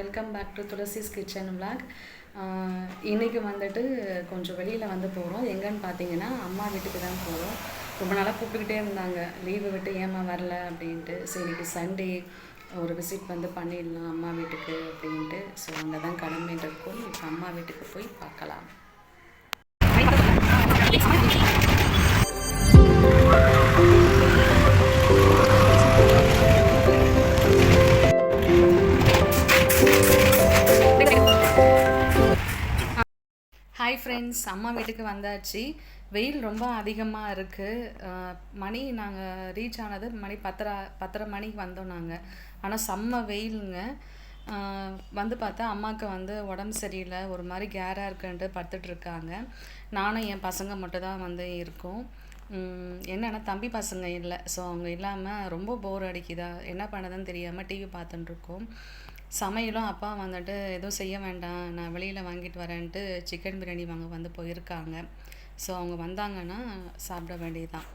Welcome back to Thulasi's kitchen vlog. இன்றைக்கி வந்துட்டு கொஞ்சம் வெளியில் வந்து போகிறோம். எங்கன்னு பார்த்தீங்கன்னா அம்மா வீட்டுக்கு தான் போகிறோம். ரொம்ப நாளாக கூப்பிட்டுக்கிட்டே இருந்தாங்க, லீவு விட்டு ஏமா வரல அப்படின்ட்டு. சரி இன்னைக்கு சண்டே ஒரு விசிட் வந்து பண்ணிடலாம் அம்மா வீட்டுக்கு அப்படின்ட்டு. ஸோ அங்கே தான் கிளம்பிட்டு இருக்கோம். இப்போ அம்மா வீட்டுக்கு போய் பார்க்கலாம். ஹாய் ஃப்ரெண்ட்ஸ், அம்மா வீட்டுக்கு வந்தாச்சு. வெயில் ரொம்ப அதிகமாக இருக்குது. மணி நாங்கள் ரீச் ஆனது மணி 10:30 மணிக்கு வந்தோம் நாங்கள். ஆனால் செம்ம வெயிலுங்க. வந்து பார்த்தா அம்மாவுக்கு வந்து உடம்பு சரியில்லை, ஒரு மாதிரி கேராக இருக்குன்ட்டு படுத்துட்ருக்காங்க. நானும் என் பசங்க மட்டும் தான் வந்து இருக்கோம். என்னென்னா தம்பி பசங்க இல்லை. ஸோ அவங்க இல்லாமல் ரொம்ப போர் அடிக்குதா, என்ன பண்ணதுன்னு தெரியாமல் டிவி பார்த்துட்டுருக்கோம். சமையலும் அப்பா வந்துட்டு எதுவும் செய்ய வேண்டாம், நான் வெளியில் வாங்கிட்டு வரேன்ட்டு சிக்கன் பிரியாணி வாங்க வந்து போயிருக்காங்க. ஸோ அவங்க வந்தாங்கன்னா சாப்பிட வேண்டியதுதான்.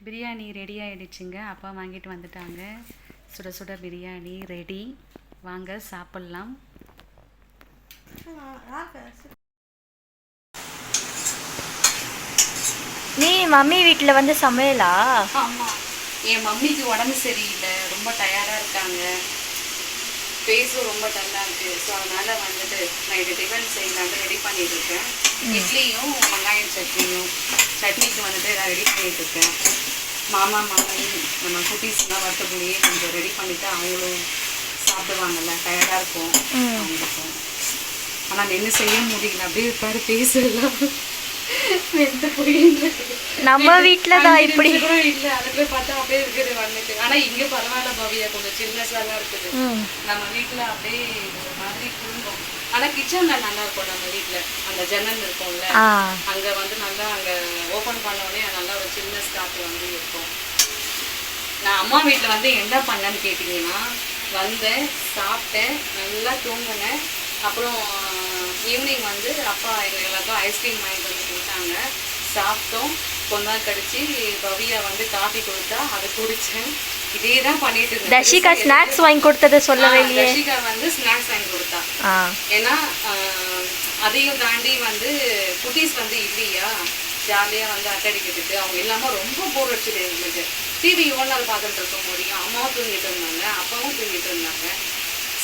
பிரியாணி ரெடி ஆகிடுச்சுங்க. அப்பா வாங்கிட்டு வந்துட்டாங்க. சுட சுட பிரியாணி ரெடி. வாங்க சாப்பிட்லாம். நீ மம்மி வீட்டில் வந்து சமையலா? ஆமாம், என் மம்மிக்கு உடம்பு சரியில்லை, ரொம்ப டயர்டாக இருக்காங்க, ஃபேஸும் ரொம்ப டல்லாக இருக்குது. ஸோ அதனால் வந்துட்டு நான் இது டிஃபன் செய்யலான்னு ரெடி பண்ணிகிட்ருக்கேன். இட்லியும் வெங்காயம் சட்னிக்கு வந்துட்டு நான் ரெடி பண்ணிகிட்ருக்கேன். மாமா மாமி நம்ம குட்டீஸ்லாம் வரத்துக்குள்ளேயே கொஞ்சம் ரெடி பண்ணிவிட்டு அவங்களும் சாப்பிடுவாங்கல்ல, டயர்டாக இருக்கும் அவங்களுக்கும். ஆனால் நின்று செய்ய முடியல, அப்படியே இருப்பாரு பேசலாம் நம்ம வீட்டுல தான் இப்படி கூட இல்ல. அது போய் பார்த்தா அப்படியே இருக்குது வந்துட்டு. ஆனா இங்க பரவாயில்ல பவியா, கொஞ்சம் சில்னஸா தான் இருக்குது. நம்ம வீட்டுல அப்படியே ஒரு மாதிரி குடும்பம். ஆனா கிச்சன்ல நல்லா இருக்கும். நம்ம வீட்டுல அந்த ஜன்னல் இருக்கும்ல, அங்க வந்து நல்லா அங்க ஓபன் பண்ண உடனே நல்லா ஒரு சில்னஸ் காத்து வந்து இருக்கும். நான் அம்மா வீட்டுல வந்து என்ன பண்ணேன்னு கேட்டீங்கன்னா, வந்தேன், சாப்பிட்டேன், நல்லா தூங்கினேன். அப்புறம் ஈவினிங் வந்து அப்பா எங்கள் எல்லாருக்கும் ஐஸ்கிரீம் வாங்கிட்டு வந்து கொடுத்தாங்க, சாப்பிட்டோம். கொஞ்ச நாள் கழிச்சு பவியா வந்து காஃபி கொடுத்தா, அதை குடித்தேன். இதே தான் பண்ணிட்டு இருந்தேன். தர்ஷிகா ஸ்நாக்ஸ் வாங்கி கொடுத்ததை சொல்லவே இல்லையே. தர்ஷிகா வந்து ஸ்நாக்ஸ் வாங்கி கொடுத்தா. ஏன்னா அதையும் தாண்டி வந்து குட்டீஸ் வந்து இல்லையா, ஜாலியாக வந்து அட்டடிக்கிறதுக்கு அவங்க இல்லாமல் ரொம்ப போர் அடிச்சுது எங்களுக்கு. டிவி இவ்வளோ நாள் பார்த்துட்டு இருக்க முடியும். அம்மாவும் தூங்கிட்டு இருந்தாங்க, அப்பாவும் தூங்கிட்டு இருந்தாங்க.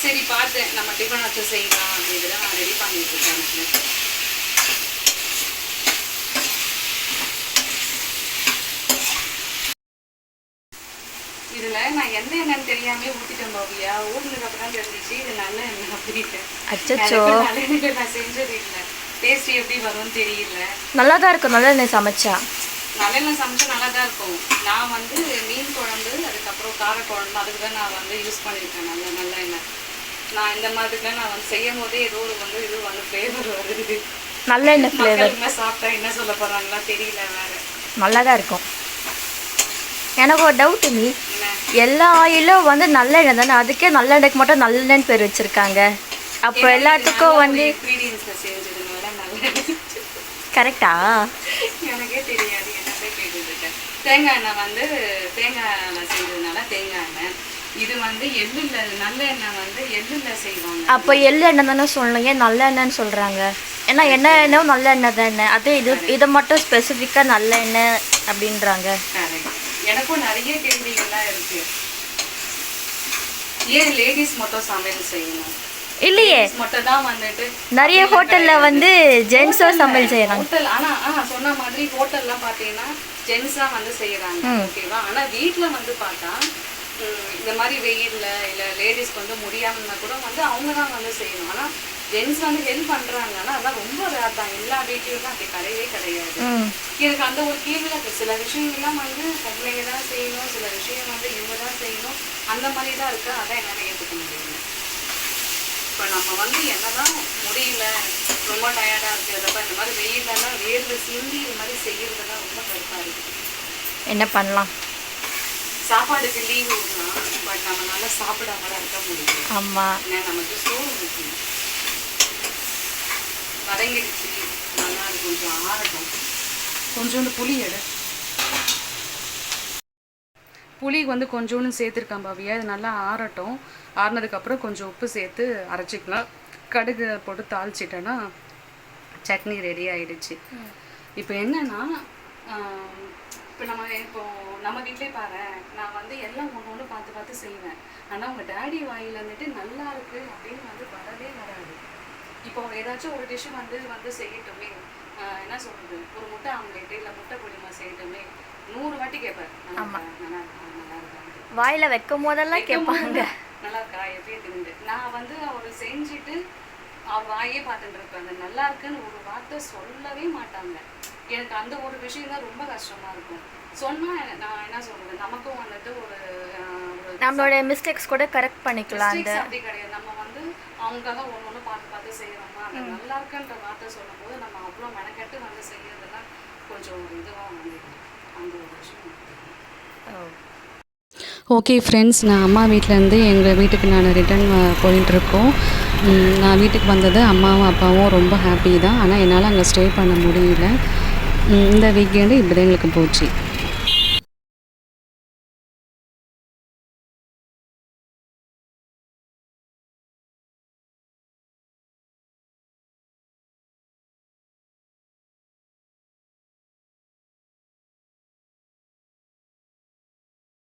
சரி பார்த்தேன், நம்ம டிஃபன் வச்சு செய்யலாம் அப்படின்ட்டு தான் நான் ரெடி பண்ணிட்டு இருக்கேன். இதில் நான் என்னன்னு தெரியாமல் ஊற்றிட்டேன் பவியா. ஊற்றுனதுக்கு அப்புறம் தெரிஞ்சிச்சு இது நல்ல எண்ணெய் அப்படின்ட்டு. நல்லெண்ணெய் நான் செஞ்சது இல்லை. டேஸ்ட் எப்படி வரும்னு தெரியல. நல்லா தான் இருக்கும் நல்லெண்ணெய் சமைச்சா. நல்லெண்ணெய் சமைச்சா நல்லா தான் இருக்கும். நான் வந்து மீன் குழம்பு, அதுக்கப்புறம் காரக்குழம்பு, அதுக்கு தான் நான் வந்து யூஸ் பண்ணியிருக்கேன் நல்லெண்ணெய். நான் இந்த மாதிரிலாம் நான் வந்து செய்யும் போதே ஏதோ ஒரு வந்து இது வந்து ஃப்ளேவர் வருது. நல்லெண்ணெய் ஃப்ளேவர் சாப்பிட்டா என்ன சொல்ல போகிறாங்களா தெரியல. வேறு நல்லா தான் இருக்கும். எனக்கு ஒரு டவுட், நீ எல்லா ஆயிலும் வந்து நல்லெண்ணெய் தானே, அதுக்கே நல்லெண்ணெய்க்கு மட்டும் நல்லெண்ணெய்னு பேர் வச்சுருக்காங்க. அப்போ எல்லாத்துக்கும் வந்து செஞ்சதுனால நல்லெண்ணெய் கரெக்டா? எனக்கே தெரியாது, என்ன போய் கேட்டுருக்கேன். தேங்காய் எண்ணெய் வந்து தேங்காய் எண்ணெய் செஞ்சதுனால தேங்காய் எண்ணெய். இது வந்து எள்ளுல நல்ல எண்ணெய் வந்து எள்ளுல செய்வாங்க. அப்போ எள்ளு எண்ணெய் தானே சொல்லணும், ஏன் நல்ல எண்ணெய்னு சொல்கிறாங்க? ஏன்னா எண்ணெயும் நல்ல எண்ணெய் தானே, அதே இதை மட்டும் ஸ்பெசிஃபிக்காக நல்ல எண்ணெய் அப்படின்றாங்க. எனக்கும் நிறைய கேள்விகள்லாம் இருக்கு. ஏன் லேடிஸ் மட்டும் சமையல் செய்யணும்? இல்லையே, மட்டும் தான் வந்துட்டு நிறைய ஹோட்டல்ல வந்து ஜென்ஸும் சமையல் செய்யறாங்க. ஹோட்டல் ஆனா சொன்ன மாதிரி ஹோட்டல்லாம் பார்த்தீங்கன்னா ஜென்ஸா வந்து செய்யறாங்க, ஓகேவா? ஆனா வீட்டில் வந்து பார்த்தா இந்த மாதிரி வெயில்ல இல்லை லேடிஸ்க்கு வந்து முடியாமன்னா கூட வந்து அவங்க தான் வந்து செய்யணும். ஆனால் ஜென்ஸ் வந்து ஹெல்ப் பண்ணுறாங்க, ஆனால் அதெல்லாம் ரொம்ப ரேர் தான். எல்லா வீட்லையும் தான் அப்படி கிடையவே கிடையாது. எனக்கு அந்த ஒரு கேள்வியில் இருக்குது. சில விஷயங்கள்லாம் வந்து பொம்பளைங்க தான் செய்யணும், சில விஷயம் வந்து இவங்க தான் செய்யணும், அந்த மாதிரி தான் இருக்குது. அதான் என்னால் ஏற்றுக்க முடியல. இப்போ நம்ம வந்து என்னதான் முடியல, ரொம்ப டயர்டாக இருக்கிறதப்ப இந்த மாதிரி வெயிலெல்லாம் வேர்வை சிந்தி இது மாதிரி செய்யறதெல்லாம் ரொம்ப கருப்பாக இருக்குது. என்ன பண்ணலாம்? சாப்பாடுக்கு லீவ் விடலாம், பட் நம்மளால சாப்பிடாம இருக்க முடியும். ஆமாம், ஏன்னா நமக்கு சோறு முக்கியம். வதங்கிடுச்சு, நல்லா அது கொஞ்சம் ஆறட்டும். கொஞ்சோண்டு புளி எடு. புளி வந்து கொஞ்சோன்னு சேர்த்துருக்கேன் பவியா. இது நல்லா ஆறட்டும். ஆறினதுக்கப்புறம் கொஞ்சம் உப்பு சேர்த்து அரைச்சிக்கலாம். கடுகு போட்டு தாளிச்சிட்டேன்னா சட்னி ரெடி ஆயிடுச்சு. இப்போ என்னன்னா இப்போ நம்ம வீட்டிலே பாரு, நான் வந்து எல்லாம் ஒன்று ஒன்று பார்த்து பார்த்து செய்வேன். ஆனால் உங்கள் டேடி வாயில் வந்துட்டு நல்லா இருக்கு அப்படின்னு வந்து வரவே வராது. இப்போ ஏதாச்சும் ஒரு டிஷ்ஷு வந்து செய்யட்டுமே, என்ன சொல்கிறது, ஒரு முட்டை ஆம்லேட்டு இல்லை முட்டை பொடிமா செய்யட்டுமே 100 வாட்டி கேட்பேன். நல்லா இருக்கா வாயில் வைக்கும் போதெல்லாம் கேட்பாங்க, நல்லா இருக்கா எப்படி இருக்குன்னு. நான் வந்து அவர் செஞ்சுட்டு அவர் வாயே பார்த்துட்டு இருப்பாங்க. நல்லா இருக்குன்னு ஒரு வார்த்தை சொல்லவே மாட்டாங்க. எனக்கு அந்த ஒரு விஷயம் தான் ரொம்ப கஷ்டமாக இருக்கும். சொன்னால் நான் என்ன சொல்கிறது, நமக்கும் வந்துட்டு ஒரு நம்மளோட மிஸ்டேக்ஸ் கூட கரெக்ட் பண்ணிக்கலாம். அப்படி கிடையாது. நம்ம வந்து அவங்களுக்காக ஒன்று ஒன்று பார்த்து பார்த்து செய்கிறோமா, அது நல்லா இருக்குன்ற வார்த்தை சொல்லும்போது நம்ம அவ்வளோ மெனக்கெட்டு வந்து செய்யறதுலாம் கொஞ்சம் ஒரு இதுவாக வந்து அந்த ஒரு விஷயம். ஓகே ஃப்ரெண்ட்ஸ், நான் அம்மா வீட்டிலேருந்து எங்கள் வீட்டுக்கு நான் ரிட்டர்ன் போயிட்டுருக்கோம். நான் வீட்டுக்கு வந்தது அம்மாவும் அப்பாவும் ரொம்ப ஹாப்பி தான். ஆனால் என்னால் அங்கே ஸ்டே பண்ண முடியல. இந்த வீக்கெண்டு இப்படி தான் எங்களுக்கு போச்சு.